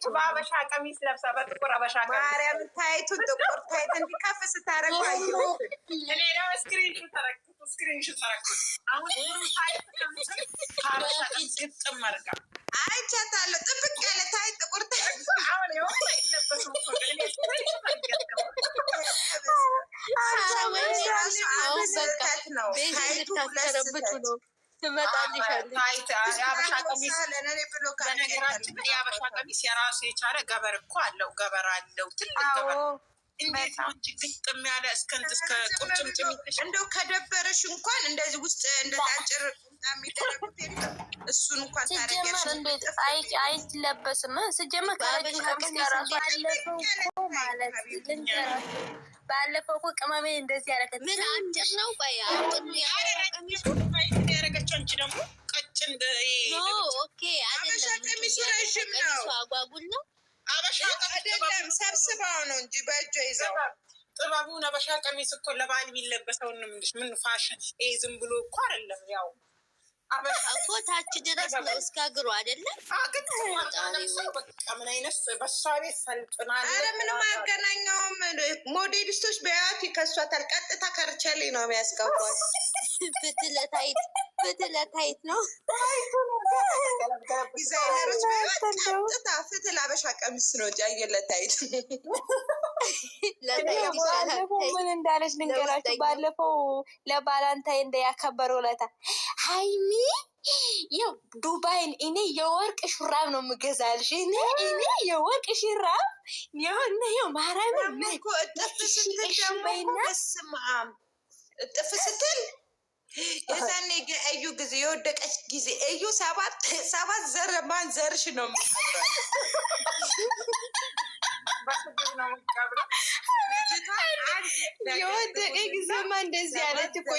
በአበሻ ቀሚስ ለብሳ በጥቁር አበሻ ቀሚስ ማርያምን ታይቱን ጥቁር ታይት እንዲከፍ ስታረጉ አየሁት። እኔ ነው ስክሪንሾት ተረኩት። አሁን ታይት ከአበሻ ቀሚስ ግጥም አድርጋ አይቻታለሁ። ጥብቅ ያለ ታይት ጥቁር ታይት አሁን ይለበሱ ነው ታይቱ ለስበት ነው በነገራችን የአበሻ ቀሚስ የራሱ የቻለ ገበር እኮ አለው። ገበር አለው ትልቅ ገበር። እንዴት ነው እንጂ ግጥም ያለ እስከ ቁርጭምጭሚት እንደው ከደበረሽ እንኳን እንደዚህ ውስጥ እንደዛ አጭር ቁምጣ የሚደረጉት የለም። እሱን እንኳን ታረጊያለሽ። አይለበስም ሲጀመር ከረጅም ቀሚስ ጋር ራሱ ባለፈው እኮ ቅመሜ እንደዚህ ያደረገች ምን አጭር ነው? ቆይ ያደረገችው አንቺ ደግሞ ቀጭን ኦኬ አይደለም። ቀሚሱ ረዥም ነው። አጓጉል ነው። አበሻ አይደለም ሰብስባው ነው እንጂ በእጇ ይዘው ጥበቡን አበሻ ቀሚስ እኮ ለባህል የሚለበሰው ነው። ምን ፋሽን ይሄ ዝም ብሎ እኮ አይደለም። ያው አበሻ እኮ ታች ድረስ ነው እስከ እግሩ አይደለም። ምን አይነት በሷ ቤት ሰልጥናል። ኧረ ምንም አያገናኘውም። ሞዴሊስቶች በያት ይከሷታል። ቀጥታ ከርቸሌ ነው የሚያስገቧት። ፍትለታይት ነው ዲዛይነሮች ቀጥታ ፍትል አበሻ ቀሚስ ነው እንጂ አየለታይት። ባለፈው ምን እንዳለች ልንገራችሁ። ባለፈው ለባላንታይ ያከበረው ለታ ሀይሚ ያው ዱባይን እኔ የወርቅ ሹራብ ነው የምገዛልሽ። እኔ የወርቅ ሹራብ የሆነ ያው ማራም እኮ እጥፍ ስትል ደግሞ በስመ አብ እጥፍ ስትል የዛኔ እዩ ጊዜ የወደቀች ጊዜ እዩ ሰባት ዘር ማን ዘርሽ ነው የምትቀብረው? የወደቀ ጊዜማ እንደዚህ ያለች እኮ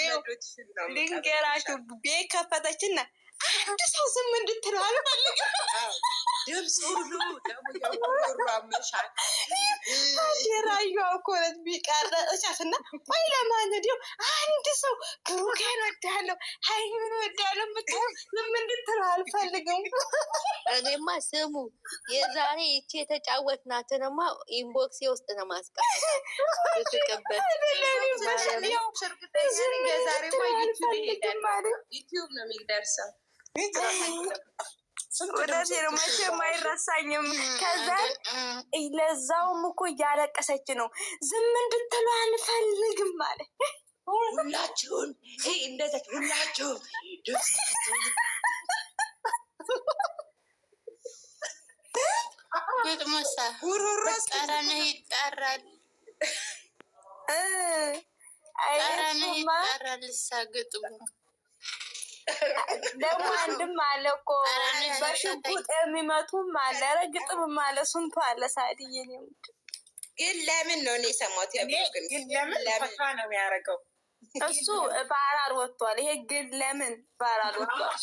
ልንገራችሁ። ቤት ከፈተችና አንድ ሰው ዝም እንድትለው አልፈልግም። ድምፅ ሁሉ አመሻል የራዩ እኮነት ቢቀረጫትና ወይ ለማን ዲው አንድ ሰው ብሩኬን ወዳለሁ ሀይሚን ወዳለሁ ብትሆን ዝም እንድትለው አልፈልግም። እኔማ ስሙ የዛሬ ይቺ የተጫወትናትንማ ኢንቦክሴ ውስጥ ነው ማስቀመጥ ትቀበል ዩቲዩብ ነው የሚደርሰው። ወደዚህ ነው መቼም አይረሳኝም። ከዛ ለዛውም እኮ እያለቀሰች ነው። ዝም እንድትለው አንፈልግም ማለት ሁላችሁን እንደዚህ ሁላችሁም ግጥሞሳ ጠረንህ ይጣራል፣ ጠረንህ ይጣራል። እሳ ግጥሙ ደግሞ አንድም አለ እኮ በሽጉጥ የሚመቱም አለ። ኧረ ግጥምም አለ። ስንቱ አለ። ሳድዬ ነው ግን ለምን ነው እኔ ሰማሁት? ግን ለምን ፈታ ነው የሚያደርገው እሱ ባህራር ወጥቷል። ይሄ ግን ለምን ባህራር ወጥቷል?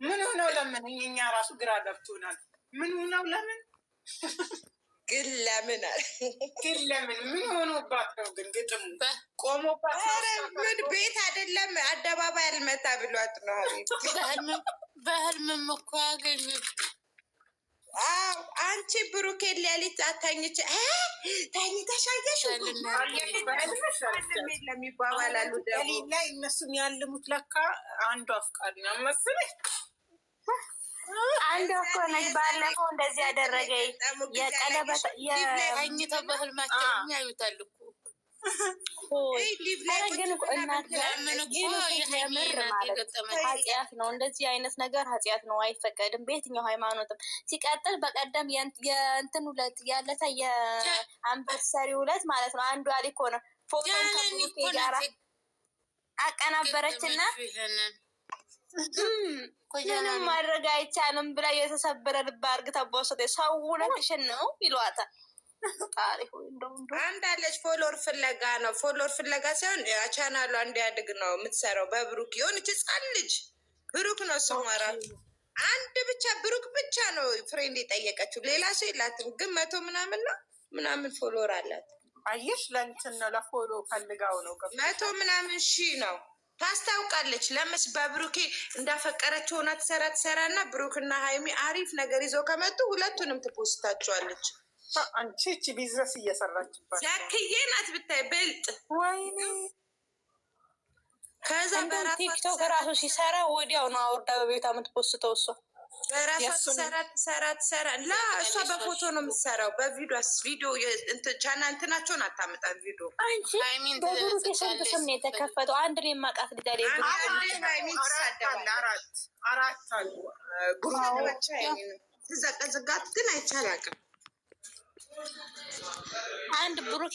ምን ሆነው ለምን? እኛ ራሱ ግራ ገብቶናል። ምን ሆነው ለምን? ግን ለምን አለ ግን ለምን ምን ሆኖባት ነው? ግን ግጥሙ ቆሞባት ምን ቤት አይደለም አደባባይ አልመታ ብሏት ነው። በህልምም እኮ ያገኙት። አዎ አንቺ ብሩኬ ሌሊት አታኝች ታኝተሽ አየሽ የለም ይባባላሉ። ደግሞ ላይ እነሱም ያልሙት ለካ አንዱ አፍቃሪ ነው መሰለኝ። አንድ እኮ ነች። ባለፈው እንደዚህ ያደረገ የቀለበት የአኝተ በህልማቸው ያዩታል እኮ ግን እናት ኃጢአት ነው። እንደዚህ አይነት ነገር ኃጢአት ነው፣ አይፈቀድም በየትኛው ሃይማኖትም። ሲቀጥል በቀደም የእንትን ሁለት ያለታ የአንቨርሰሪ ሁለት ማለት ነው። አንዱ አሊኮ ነው ፎቶ ከብሩኬ ጋራ አቀናበረችና ምንም ማድረግ አይቻልም ብላ የተሰበረ ልብ አርግታ ቦሰተ ሰው ሁለትሽን ነው ይሏታል። አንድ አለች ፎሎወር ፍለጋ ነው። ፎሎወር ፍለጋ ሳይሆን ቻናሏ እንዲያድግ ነው የምትሰራው። በብሩክ የሆነች ህፃን ልጅ ብሩክ ነው ስሟ ራሱ። አንድ ብቻ ብሩክ ብቻ ነው ፍሬንድ የጠየቀችው፣ ሌላ ሰው የላትም። ግን 100 ምናምን ፎሎወር አላት። አየሽ ለእንትን ነው ለፎሎ ፈልጋው ነው 100 ምናምን ሺህ ነው ታስታውቃለች። ለምስ በብሩኬ እንዳፈቀረችው ሆና ትሰራ እና ብሩክና ሀይሚ አሪፍ ነገር ይዘው ከመጡ ሁለቱንም ትፖስታቸዋለች። አንቺ እቺ ቢዝነስ እየሰራችባት ዛክዬ ናት ብታይ በልጥ። ወይኔ ከዛ ቲክቶክ ራሱ ሲሰራ ወዲያው ነው አውርዳ በቤቷ የምትፖስተው እሷ በራሷ ትሰራ ላ እሷ በፎቶ ነው የምትሰራው። ቪዲዮ ቻና እንትናቸውን አታመጣም። ቪዲዮ አንቺ በብሩክ የስንት ስም ነው የተከፈተው? አንድ ነው የማውቃት ልጅ አለ አራት አሉ ትዘቀዝጋት ግን አይቻላቅም። አንድ ብሩክ